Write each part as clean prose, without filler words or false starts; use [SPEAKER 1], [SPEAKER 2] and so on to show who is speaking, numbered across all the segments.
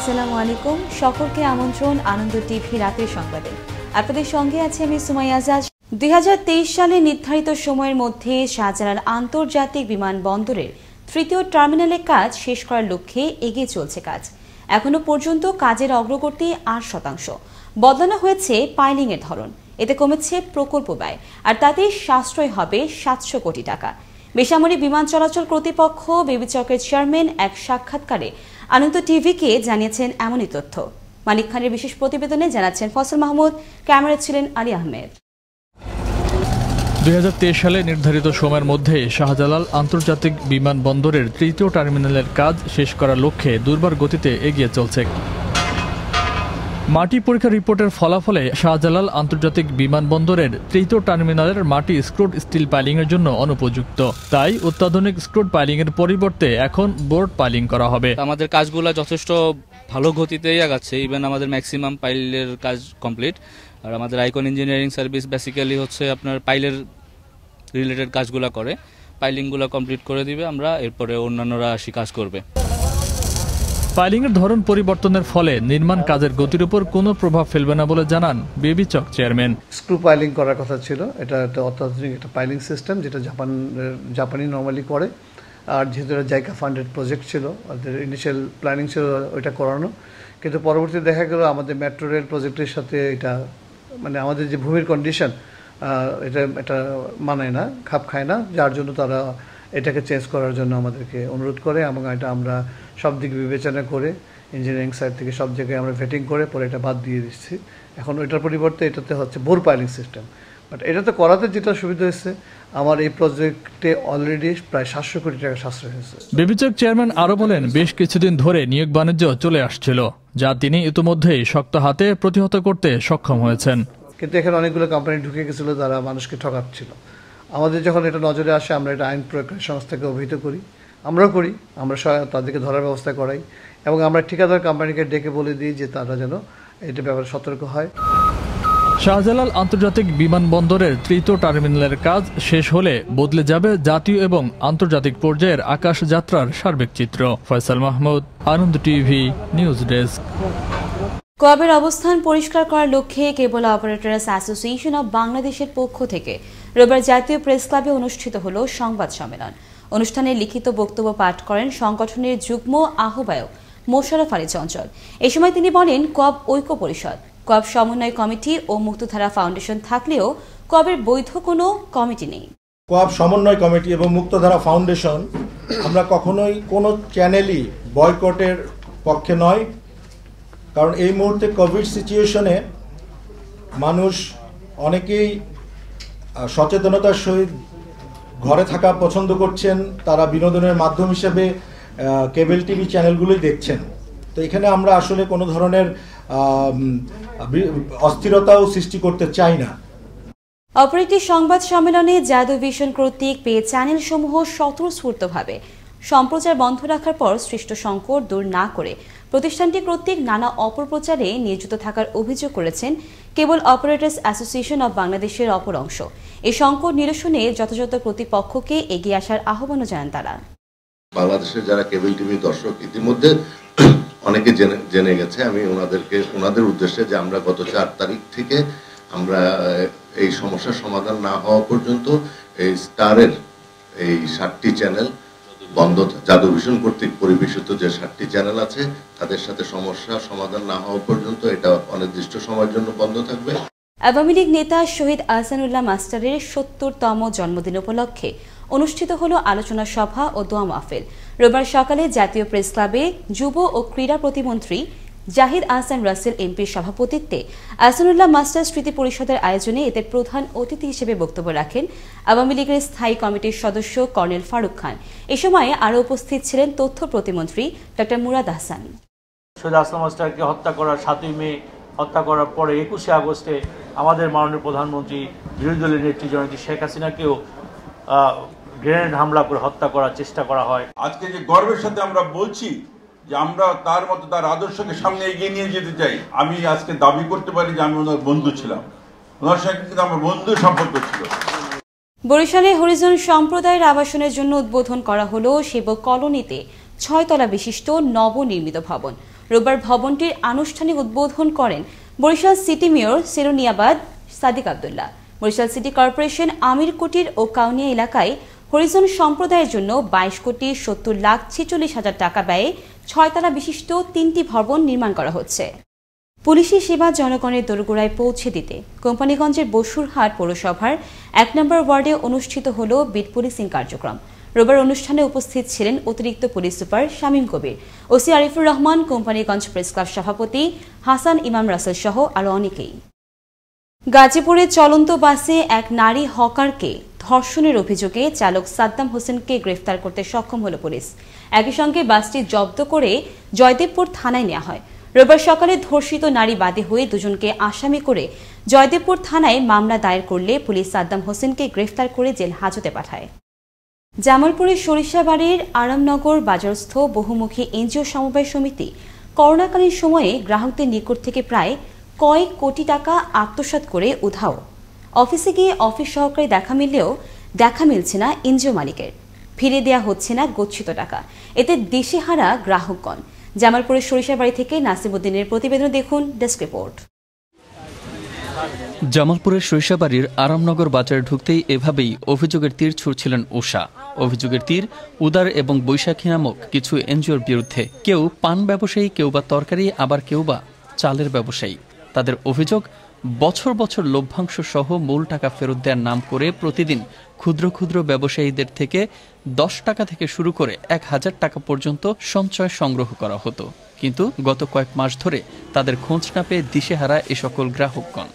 [SPEAKER 1] আসসালামু আলাইকুম, সকলকে আমন্ত্রণ আনন্দ টিভি রাতের সংবাদে। আপনাদের সঙ্গে আছে আমি সুমাইয়া আজাদ। 2023 সালে নির্ধারিত সময়ের মধ্যে শাহজালাল আন্তর্জাতিক বিমানবন্দরের তৃতীয় টার্মিনালের কাজ শেষ করার লক্ষ্যে এগিয়ে চলছে কাজ। এখনো পর্যন্ত কাজের অগ্রগতি 8%। বদলানো হয়েছে পাইলিং এর ধরন, এতে কমেছে প্রকল্প ব্যয়, আর তাতে সাশ্রয় হবে 700 কোটি টাকা। বেসামরিক বিমান চলাচল কর্তৃপক্ষ বেবিচকের চেয়ারম্যান এক সাক্ষাৎকারে আনন্দ টিভিকে জানিয়েছেন এমনই তথ্য। মানিক খানের বিশেষ প্রতিবেদনে জানাচ্ছেন ফসল মাহমুদ, ক্যামেরা ছিলেন আলী আহমেদ।
[SPEAKER 2] 2023 সালে নির্ধারিত সময়ের মধ্যে শাহজালাল আন্তর্জাতিক বিমানবন্দরের তৃতীয় টার্মিনালের কাজ শেষ করার লক্ষ্যে দুর্বার গতিতে এগিয়ে চলছে। মাটি পরীক্ষা রিপোর্টের ফলাফলে শাহজালাল আন্তর্জাতিক বিমানবন্দরের তৃতীয় টার্মিনালের মাটি স্ক্রুড স্টিল পাইলিংয়ের জন্য অনুপযুক্ত। তাই অত্যাধুনিক স্ক্রুড পাইলিংয়ের পরিবর্তে এখন বোর্ড পাইলিং করা হবে।
[SPEAKER 3] আমাদের কাজগুলো যথেষ্ট ভালো গতিতেই আগাচ্ছে। ইভেন আমাদের ম্যাক্সিমাম পাইলের কাজ কমপ্লিট। আর আমাদের আইকন ইঞ্জিনিয়ারিং সার্ভিস বেসিক্যালি হচ্ছে আপনার পাইলের রিলেটেড কাজগুলো করে, পাইলিংগুলো কমপ্লিট করে দিবে, আমরা এরপরে অন্যান্যরা আসি কাজ করবে।
[SPEAKER 2] পাইলিংয়ের ধরন পরিবর্তনের ফলে নির্মাণ কাজের গতির উপর কোনো প্রভাব ফেলবে না বলে জানান বেবিচক চেয়ারম্যান।
[SPEAKER 4] স্ক্রু পাইলিং করার কথা ছিল, এটা একটা অত্যাধুনিক একটা পাইলিং সিস্টেম যেটা জাপানি নর্মালি করে। আর যেহেতু এটা জাইকা ফান্ডেড প্রজেক্ট ছিল, ওদের ইনিশিয়াল প্ল্যানিং ছিল ওইটা করানো, কিন্তু পরবর্তীতে দেখা গেল আমাদের মেট্রো রেল প্রজেক্টের সাথে এটা মানে আমাদের যে ভূমির কন্ডিশন এটা মানায় না, খাপ খায় না, যার জন্য তারা এটাকে চেঞ্জ করার জন্য আমাদেরকে অনুরোধ করে এবং এটা আমরা সব দিক বিবেচনা করে ইঞ্জিনিয়ারিং সাইড থেকে সব জায়গায় আমরা ভেটিং করে পরে এটা বাদ দিয়ে দিচ্ছি। এখন ওইটার পরিবর্তে এটাতে হচ্ছে বোর পাইলিং সিস্টেম। বাট এটাতে করাতে যেটা সুবিধা হয়েছে, আমার এই প্রজেক্টে অলরেডি প্রায় 700 কোটি টাকা সাশ্রয় হয়েছে।
[SPEAKER 2] বেবিচক চেয়ারম্যান আরও বলেন, বেশ কিছুদিন ধরে নিয়োগ বাণিজ্য চলে আসছিল, যা তিনি ইতিমধ্যেই শক্ত হাতে প্রতিহত করতে সক্ষম হয়েছেন।
[SPEAKER 4] কিন্তু এখানে অনেকগুলো কোম্পানি ঢুকে গেছিল যারা মানুষকে ঠকাচ্ছিল। আমাদের যখন এটা নজরে আসে, আমরা এটা আইন প্রয়োগকারী সংস্থাকে অভিহিত করি, আমরাও করি, আমরা তাদেরকে ধরার ব্যবস্থা করাই এবং আমরা ঠিকাদার কোম্পানিকে ডেকে বলে দিই যে তারা যেন এটা ব্যাপারে সতর্ক হয়।
[SPEAKER 2] শাহজালাল আন্তর্জাতিক বিমানবন্দরের তৃতীয় টার্মিনালের কাজ শেষ হলে বদলে যাবে জাতীয় এবং আন্তর্জাতিক পর্যায়ের আকাশ যাত্রার সার্বিক চিত্র। ফয়সাল মাহমুদ, আনন্দ টিভি, নিউজ ডেস্ক।
[SPEAKER 1] কোয়াবের অবস্থান পরিষ্কার করার লক্ষ্যে কেবল অপারেটরস অ্যাসোসিয়েশন অব বাংলাদেশের পক্ষ থেকে রোববার জাতীয় প্রেস ক্লাবে অনুষ্ঠিত হল সংবাদ সম্মেলন। অনুষ্ঠানে লিখিত বক্তব্য পাঠ করেন সংগঠনের যুগ্ম আহ্বায়ক মোশাররফ আলী চঞ্চল। এ সময় তিনি বলেন, কোয়াব ঐক্য পরিষদ, কোয়াব সমন্বয় কমিটি ও মুক্তধারা ফাউন্ডেশন থাকলেও কোয়াবের বৈধ কোনো কমিটি নেই।
[SPEAKER 5] কোয়াব সমন্বয় কমিটি এবং মুক্তধারা ফাউন্ডেশন আমরা কখনোই কোনো চ্যানেলই বয়কটের পক্ষে নয়, কারণ এই মুহূর্তে কোভিড সিচুয়েশনে মানুষ অনেকেই সচেতনতার সহিত ঘরে থাকা পছন্দ করছেন, তারা বিনোদনের মাধ্যম হিসেবে কেবল টিভি চ্যানেলগুলোই দেখছেন। তো এখানে আমরা আসলে কোনো ধরনের অস্থিরতাও সৃষ্টি করতে চাই না।
[SPEAKER 1] অপর একটি সংবাদ সম্মেলনে জাদু ভিশন কর্তৃক পে চ্যানেলসমূহ স্বতঃস্ফূর্তভাবে সম্প্রচার বন্ধ রাখার পর সৃষ্ট সংকট দূর না করে প্রতিষ্ঠানটি কর্তৃক নানা অপপ্রচারে নিয়োজিত থাকার অভিযোগ করেছেন কেবল অপারেটরস অ্যাসোসিয়েশন অব বাংলাদেশের অপর অংশ। এই সংকট নিরসনে যথাযথ কর্তৃপক্ষকে এগিয়ে আসার আহ্বানও জানান তারা।
[SPEAKER 6] বাংলাদেশের যারা কেবল টিভি দর্শক ইতিমধ্যে অনেকে জেনে গেছে, আমি ওনাদের উদ্দেশ্যে যে আমরা গত 4 তারিখ থেকে আমরা এই সমস্যার সমাধান না হওয়া পর্যন্ত এই স্টারের এই 7টি চ্যানেল বন্ধ, জাদু ভিশন কর্তৃক পরিবেশিত যে 7টি চ্যানেল আছে তাদের সাথে সমস্যা সমাধান না হওয়া পর্যন্ত এটা অনির্দিষ্ট সময়ের জন্য বন্ধ থাকবে।
[SPEAKER 1] আওয়ামী লীগ নেতা শহীদ আহসানুল্লাহ মাস্টারের 70তম জন্মদিন উপলক্ষে অনুষ্ঠিত হল আলোচনা সভা ও দোয়া মাহফিল। রোববার সকালে জাতীয় প্রেস ক্লাবে যুব ও ক্রীড়া প্রতিমন্ত্রী জাহিদ আহসান রাসেল এমপির সভাপতিত্বে আহসানুল্লাহ মাস্টার স্মৃতি পরিষদের আয়োজনে এতে প্রধান অতিথি হিসেবে বক্তব্য রাখেন আওয়ামী লীগের স্থায়ী কমিটির সদস্য কর্নেল ফারুক খান। এ সময় আরও উপস্থিত ছিলেন তথ্য প্রতিমন্ত্রী ডক্টর মুরাদ আহসান।
[SPEAKER 7] শহীদ আহসান মাস্টারকে হত্যা করার 7ই মে, হত্যা করার পরে 21শে আগস্টে আমাদের মাননীয় প্রধানমন্ত্রী বিরোধী দলের নেত্রী জননেত্রী শেখ হাসিনাকেও গ্রেনেড হামলা করে হত্যা করার চেষ্টা করা হয়।
[SPEAKER 8] আজকে যে গর্বের সাথে আমরা বলছি যে আমরা তার মতো তার আদর্শকে সামনে এগিয়ে নিয়ে যেতে চাই, আমি আজকে দাবি করতে পারি যে আমি ওনার বন্ধু ছিলাম, ওনার সঙ্গে কিন্তু আমার বন্ধু সম্পর্ক ছিল।
[SPEAKER 1] বরিশালে হরিজন সম্প্রদায়ের আবাসনের জন্য উদ্বোধন করা হলো সেবক কলোনিতে 6 তলা বিশিষ্ট নবনির্মিত ভবন। রোববার ভবনটির আনুষ্ঠানিক উদ্বোধন করেন Barishal city mayor Serniabad Sadiq Abdullah. Barishal city corporation আমিরকুটির ও কাউনিয়া এলাকায় হরিজন সম্প্রদায়ের জন্য 22,70,46,000 টাকা ব্যয়ে 6 তলা বিশিষ্ট 3টি ভবন নির্মাণ করা হচ্ছে। পুলিশি সেবা জনগণের দোরগোড়ায় পৌঁছে দিতে কোম্পানিগঞ্জের বসুরহাট পৌরসভার 1 নম্বর ওয়ার্ডে অনুষ্ঠিত হল বিট পুলিশিং কার্যক্রম। রোববার অনুষ্ঠানে উপস্থিত ছিলেন অতিরিক্ত police super Shamim Kabir, OC Arifur Rahman, Companiganj press club সভাপতি হাসান ইমাম রাসেল সহ আরও অনেকেই। গাজীপুরে চলন্ত বাসে এক নারী হকারকে ধর্ষণের অভিযোগে চালক সাদ্দাম হোসেনকে গ্রেফতার করতে সক্ষম হল পুলিশ। একই সঙ্গে বাসটি জব্দ করে জয়দেবপুর থানায় নেওয়া হয়। রোববার সকালে ধর্ষিত নারী বাদী হয়ে দুজনকে আসামি করে জয়দেবপুর থানায় মামলা দায়ের করলে পুলিশ সাদ্দাম হোসেনকে গ্রেফতার করে জেল হাজতে পাঠায়। জামালপুরের সরিষাবাড়ির আরামনগর বাজারস্থ বহুমুখী এনজিও সমবায় সমিতি করোনাকালীন সময়ে গ্রাহকদের নিকট থেকে প্রায় কয়েক কোটি টাকা আত্মসাৎ করে উধাও। অফিসে গিয়ে অফিস সহকারী দেখা মিলছে না এনজিও মালিকের, ফিরে দেয়া হচ্ছে না গচ্ছিত টাকা। এতে দিশেহারা গ্রাহকগণ। জামালপুরের সরিষাবাড়ি থেকে নাসিমউদ্দিনের প্রতিবেদন দেখুন ডেস্ক রিপোর্ট।
[SPEAKER 9] জামালপুরের সরিষাবাড়ির আরামনগর বাজারে ঢুকতেই এভাবেই অভিযোগের তীর ছুড়ছিলেন উষা। অভিযোগের তীর উদার এবং বৈশাখী নামক কিছু এনজিওর বিরুদ্ধে। কেউ পান ব্যবসায়ী, কেউ বা তরকারি, আবার কেউ বা চালের ব্যবসায়ী। তাদের অভিযোগ, বছর বছর লভ্যাংশ সহ মূল টাকা ফেরত দেওয়ার নাম করে প্রতিদিন ক্ষুদ্র ক্ষুদ্র ব্যবসায়ীদের থেকে 10 টাকা থেকে শুরু করে 1000 টাকা পর্যন্ত সঞ্চয় সংগ্রহ করা হতো। কিন্তু গত কয়েক মাস ধরে তাদের খোঁজ না পেয়ে দিশেহারা এ সকল গ্রাহকগণ।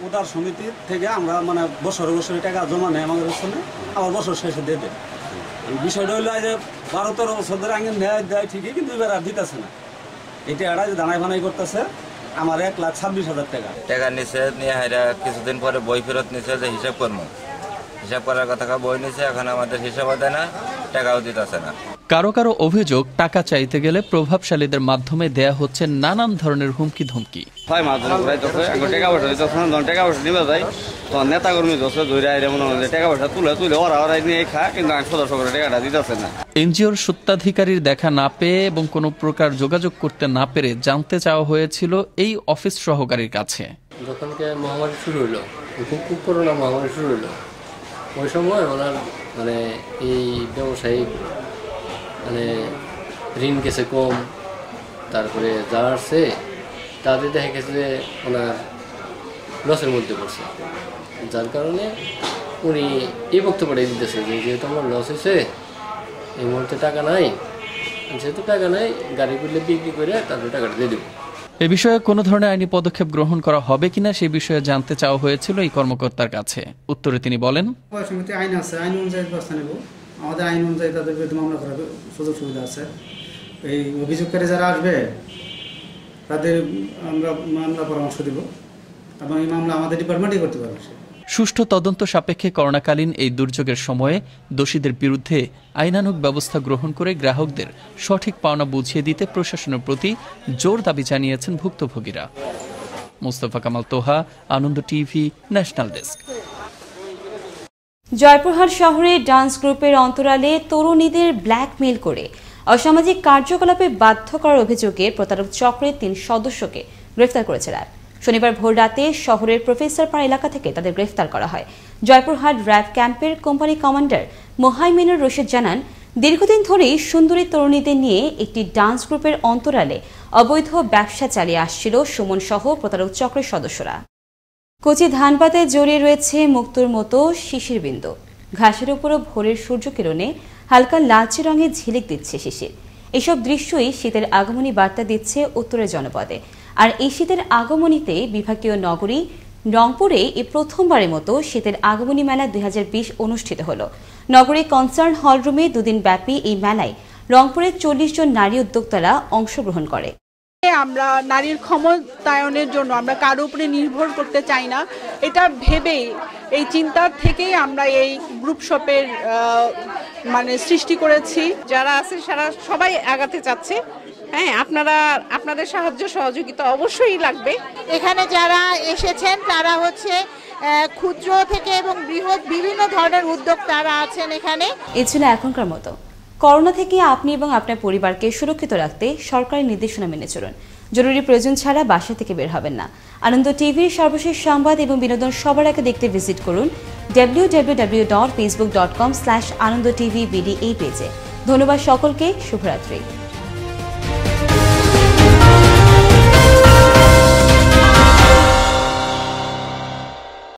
[SPEAKER 10] উদার সমিতির থেকে আমরা মানে বছরে বছরে টাকা জমা নেই আমাদের পেছনে, আবার বছর শেষে দিয়ে দেয়। বিষয়টা হলো যে 12-13 বছর ধরে আগে নেয় দেয় ঠিকই, কিন্তু এবার আর দিতেছে না। এটা এরা যে দানাই ফানাই করতেছে। আমার 1,26,000 টাকা
[SPEAKER 11] নিচে নিয়ে কিছুদিন পরে বই ফেরত নিচে যে হিসাব করবো, হিসাব করার কথা বই নিচে, এখন আমাদের হিসাবও দেয় না, টাকাও দিতেছে না।
[SPEAKER 9] কারো কারো অভিযোগ, টাকা চাইতে গেলে প্রভাবশালীদের মাধ্যমে দেয়া হচ্ছে নানান ধরনের হুমকি ধমকি। এনজিওর সত্ত্বাধিকারীর দেখা না পেয়ে এবং কোনো প্রকার যোগাযোগ করতে না পেরে জানতে চাওয়া হয়েছিল এই অফিস সহকারীর কাছে।
[SPEAKER 12] যখন মহামারী শুরু হলো, খুব করোনা মহামারী শুরু হলো, ওই সময় ওনার মানে এই ব্যবসায়িক মানে ঋণ গেছে কম, তারপরে যারা আসছে তাদের দেখা গেছে যে ওনার লসের মধ্যে পড়ছে, যার কারণে উনি এই বক্তব্যটাই দিতেছে যে যেহেতু আমার লস হয়েছে, এই মুহূর্তে টাকা নাই, যেহেতু টাকা নাই গাড়িগুলো বিক্রি করে তারপরে টাকাটা দিয়ে দেবো।
[SPEAKER 9] এ বিষয়ে কোনো ধরনের আইনি পদক্ষেপ গ্রহণ করা হবে কিনা সেই বিষয়ে জানতে চাওয়া হয়েছিল এই কর্মকর্তার কাছে। উত্তরে তিনি বলেন,
[SPEAKER 10] আইন আছে, আইন অনুযায়ী ব্যবস্থা নেব। আমাদের আইন অনুযায়ী তাদের বিরুদ্ধে মামলা করার সুযোগ সুবিধা আছে। এই অভিযোগকারী যারা আসবে তাদের আমরা মামলা পরামর্শ দিব এবং এই মামলা আমাদের ডিপার্টমেন্টই করতে পারবে।
[SPEAKER 9] সুষ্ঠু তদন্ত সাপেক্ষে করোনাকালীন এই দুর্যোগের সময়ে দোষীদের বিরুদ্ধে আইনানুগ ব্যবস্থা গ্রহণ করে গ্রাহকদের সঠিক পাওনা বুঝিয়ে দিতে প্রশাসনের প্রতি জোর দাবি জানিয়েছেন ভুক্তভোগীরা। মুস্তফা কামাল তোহা, আনন্দ টিভি, ন্যাশনাল ডেস্ক।
[SPEAKER 1] জয়পুরহাট শহরে ডান্স গ্রুপের অন্তরালে তরুণীদের ব্ল্যাকমেইল করে অসামাজিক কার্যকলাপে বাধ্য করার অভিযোগে প্রতারক চক্রের 3 সদস্যকে গ্রেফতার করেছে র্যাব। শনিবার ভোর রাতে শহরের প্রফেসরপাড়া এলাকা থেকে তাদের গ্রেফতার করা হয়। জয়পুরহাট র্যাব ক্যাম্পের কোম্পানি কমান্ডার মোহাইমিনুর রশিদ জানান, দীর্ঘদিন ধরেই সুন্দরী তরুণীদের নিয়ে একটি ডান্স গ্রুপের অন্তরালে অবৈধ ব্যবসা চালিয়ে আসছিল সুমন সহ প্রতারক চক্রের সদস্যরা। কচি ধানপাতে জড়িয়ে রয়েছে মুক্তোর মতো শিশির বিন্দু। ঘাসের উপরও ভোরের সূর্যকিরণে হালকা লালচে রঙে ঝিলিক দিচ্ছে শিশির। এসব দৃশ্যই শীতের আগমনী বার্তা দিচ্ছে উত্তরের জনপদে। আর এই শীতের আগমনীতে বিভাগীয় নগরী রংপুরে এই প্রথমবারের মতো শীতের আগমনী মেলা 2020 অনুষ্ঠিত হল। নগরীর কনসার্ন হলরুমে 2 দিন ব্যাপী এই মেলায় রংপুরের 40 জন নারী উদ্যোক্তারা অংশগ্রহণ করে।
[SPEAKER 13] আমরা নারীর ক্ষমতায়নের জন্য আমরা কারো উপরে নির্ভর করতে চাই না, এটা ভেবেই এই চিন্তার থেকেই আমরা এই গ্রুপ শপের মানে সৃষ্টি করেছি।
[SPEAKER 14] যারা আছে সারা সবাই আগাতে চাচ্ছে, হ্যাঁ, আপনাদের সাহায্য সহযোগিতা অবশ্যই লাগবে।
[SPEAKER 15] এখানে যারা এসেছেন তারা হচ্ছে ক্ষুদ্র থেকে এবং বৃহৎ বিভিন্ন ধরনের উদ্যোক্তারা আছেন এখানে।
[SPEAKER 1] এই ছিল এখনকার মতো। করোনা থেকে আপনি এবং আপনার পরিবারকে সুরক্ষিত রাখতে সরকারি নির্দেশনা মেনে চলুন। জরুরি প্রয়োজন ছাড়া বাসা থেকে বের হবেন না। আনন্দ টিভির সর্বশেষ সংবাদ এবং বিনোদন সবার আগে দেখতে ভিজিট করুন www.facebook.com/anandotv BD এই পেজে। ধন্যবাদ সকলকে, শুভরাত্রি।